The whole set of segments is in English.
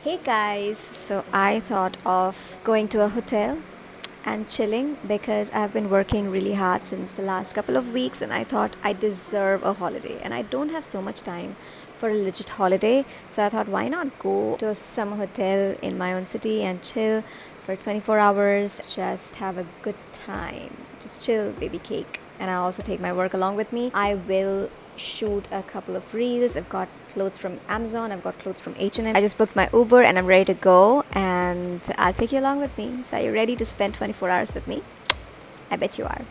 Hey guys, so I thought of going to a hotel and chilling because I've been working really hard since the last couple of weeks and I thought I deserve a holiday and I don't have so much time for a legit holiday. So I thought why not go to some hotel in my own city and chill for 24 hours, just have a good time. Just chill, baby cake. And I also take my work along with me. I will shoot a couple of reels. I've got clothes from Amazon, I've got clothes from H&M. I just booked my Uber and I'm ready to go and I'll take you along with me. So are you ready to spend 24 hours with me? I bet you are.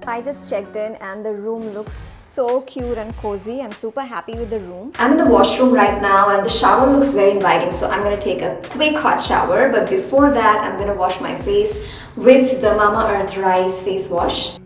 I just checked in and the room looks so cute and cozy. I'm super happy with the room. I'm in the washroom right now and the shower looks very inviting, so I'm gonna take a quick hot shower, but before that I'm gonna wash my face with the MamaEarth Rice face wash.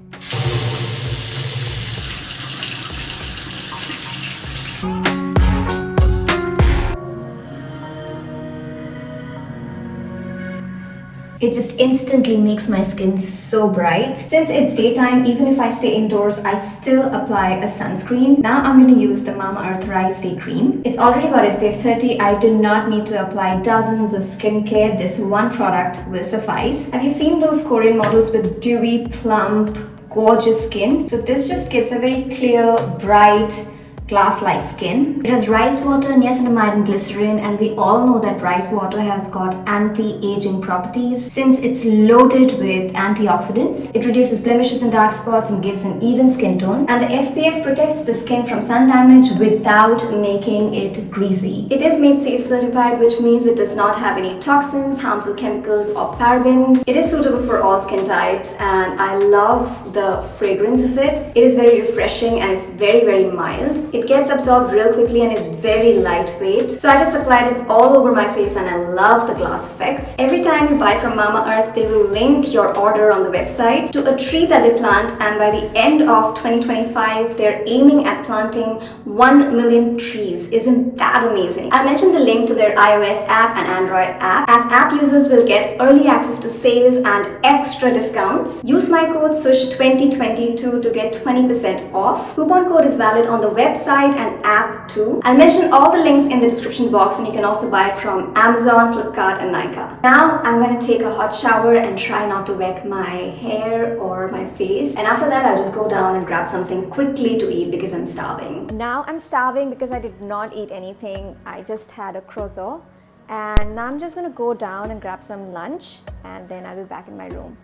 It just instantly makes my skin so bright. Since it's daytime, even if I stay indoors, I still apply a sunscreen. Now I'm going to use the MamaEarth Rice Day Cream. It's already got SPF 30. I do not need to apply dozens of skincare. This one product will suffice. Have you seen those Korean models with dewy, plump, gorgeous skin? So this just gives a very clear, bright, glass-like skin. It has rice water, niacinamide and glycerin, and we all know that rice water has got anti-aging properties since it's loaded with antioxidants. It reduces blemishes and dark spots and gives an even skin tone, and the SPF protects the skin from sun damage without making it greasy. It is made safe certified, which means it does not have any toxins, harmful chemicals or parabens. It is suitable for all skin types and I love the fragrance of it. It is very refreshing and it's very mild. It gets absorbed real quickly and is very lightweight. So I just applied it all over my face and I love the glass effect. Every time you buy from MamaEarth, they will link your order on the website to a tree that they plant, and by the end of 2025, they're aiming at planting 1 million trees. Isn't that amazing? I'll mention the link to their iOS app and Android app, as app users will get early access to sales and extra discounts. Use my code SUSH2022 to get 20% off. Coupon code is valid on the website and app too. I'll mention all the links in the description box and you can also buy it from Amazon, Flipkart and Nykaa. Now I'm going to take a hot shower and try not to wet my hair or my face, and after that I'll just go down and grab something quickly to eat because I'm starving. Now I'm starving because I did not eat anything. I just had a croissant and now I'm just going to go down and grab some lunch and then I'll be back in my room.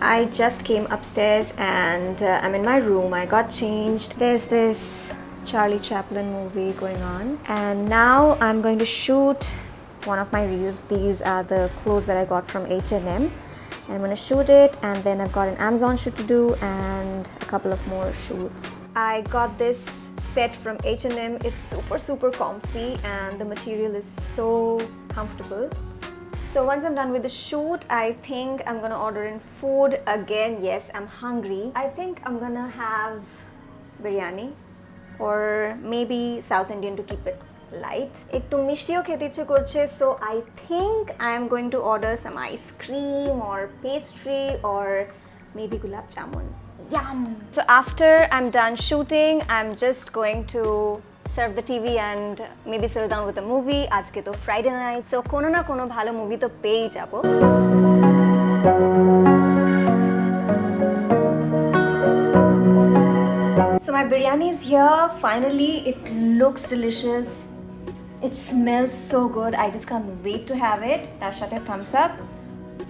I just came upstairs and I'm in my room. I got changed. There's this Charlie Chaplin movie going on and now I'm going to shoot one of my reels. These are the clothes that I got from H&M and I'm going to shoot it, and then I've got an Amazon shoot to do and a couple of more shoots. I got this set from H&M. It's super comfy and the material is so comfortable. So once I'm done with the shoot, I think I'm gonna order in food again. Yes, I'm hungry. I think I'm gonna have biryani or maybe South Indian to keep it light. Ekটু মিষ্টিও খেতে ইচ্ছে করছে, so I think I'm going to order some ice cream or pastry or maybe gulab jamun. Yum! So after I'm done shooting, I'm just going to serve the TV and maybe settle down with a movie. আজকে তো Friday night, so কোনো না কোনো ভালো movie তো পেয়েই যাবো। So my biryani is here. Finally, it looks delicious. It smells so good. I just can't wait to have it. তার সাথে thumbs up.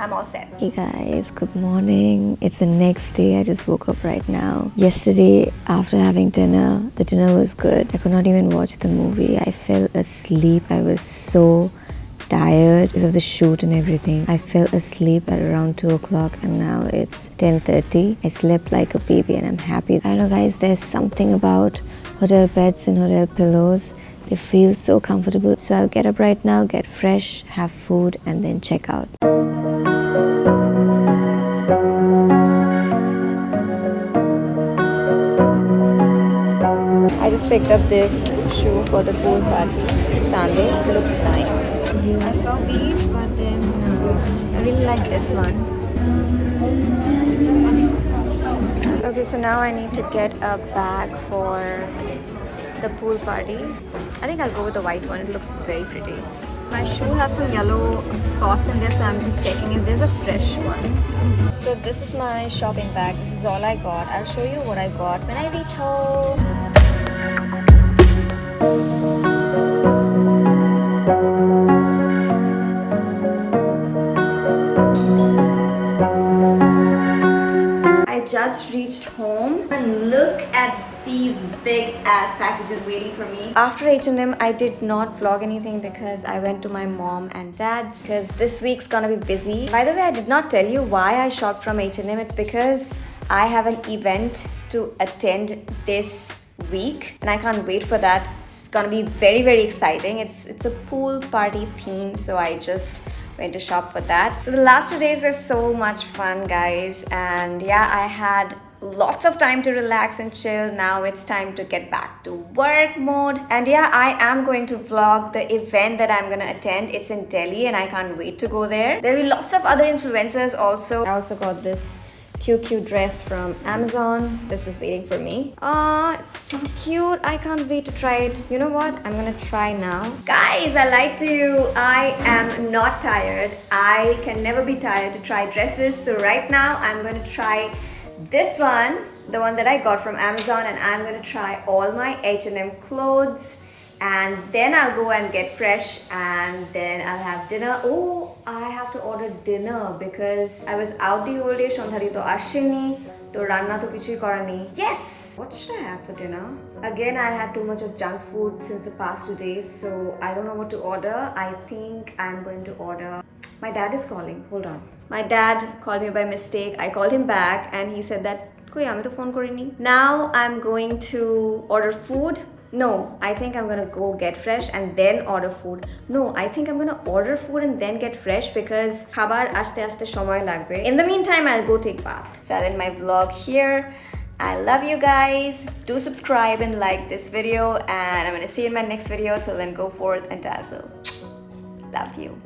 I'm all set. Hey guys, good morning. It's the next day. I just woke up right now. Yesterday, after having dinner, the dinner was good. I could not even watch the movie. I fell asleep. I was so tired because of the shoot and everything. I fell asleep at around 2 o'clock and now it's 10:30. I slept like a baby and I'm happy. I don't know guys, there's something about hotel beds and hotel pillows. They feel so comfortable. So I'll get up right now, get fresh, have food and then check out. I just picked up this shoe for the pool party. Sandal. It looks nice. I saw these, but then I really like this one. Okay, so now I need to get a bag for the pool party. I think I'll go with the white one. It looks very pretty. My shoe has some yellow spots in there, so I'm just checking if there's a fresh one. So this is my shopping bag. This is all I got. I'll show you what I got when I reach home. I just reached home and look at these big ass packages waiting for me. After H&M, I did not vlog anything because I went to my mom and dad's because this week's gonna be busy. By the way, I did not tell you why I shopped from H&M. It's because I have an event to attend this week and I can't wait for that. It's gonna be very, very exciting. It's a pool party theme, so I just went to shop for that. So the last 2 days were so much fun, guys, and yeah, I had lots of time to relax and chill. Now it's time to get back to work mode. And yeah, I am going to vlog the event that I'm gonna attend. It's in Delhi and I can't wait to go there. There'll be lots of other influencers also. I also got this cute dress from Amazon. This was waiting for me. It's so cute. I can't wait to try it. You know what? I'm gonna try now. Guys, I lied to you. I am not tired. I can never be tired to try dresses. So right now, I'm gonna try this one, the one that I got from Amazon, and I'm gonna try all my H&M clothes. And then I'll go and get fresh and then I'll have dinner. Oh, I have to order dinner because I was out the whole day. Shondhari to ashini, to ranna to kichui korani. Yes! What should I have for dinner? Again, I had too much of junk food since the past 2 days, so I don't know what to order. I think I'm going to order... My dad is calling. Hold on. My dad called me by mistake. I called him back and he said that Koi ami to phone korini. Now I'm going to order food. No, I think I'm gonna go get fresh and then order food. No, I think I'm gonna order food and then get fresh because khabar ashte ashte shomoy lagbe. In the meantime, I'll go take bath. So I'll end my vlog here. I love you guys. Do subscribe and like this video and I'm gonna see you in my next video. Till then, go forth and dazzle. Love you.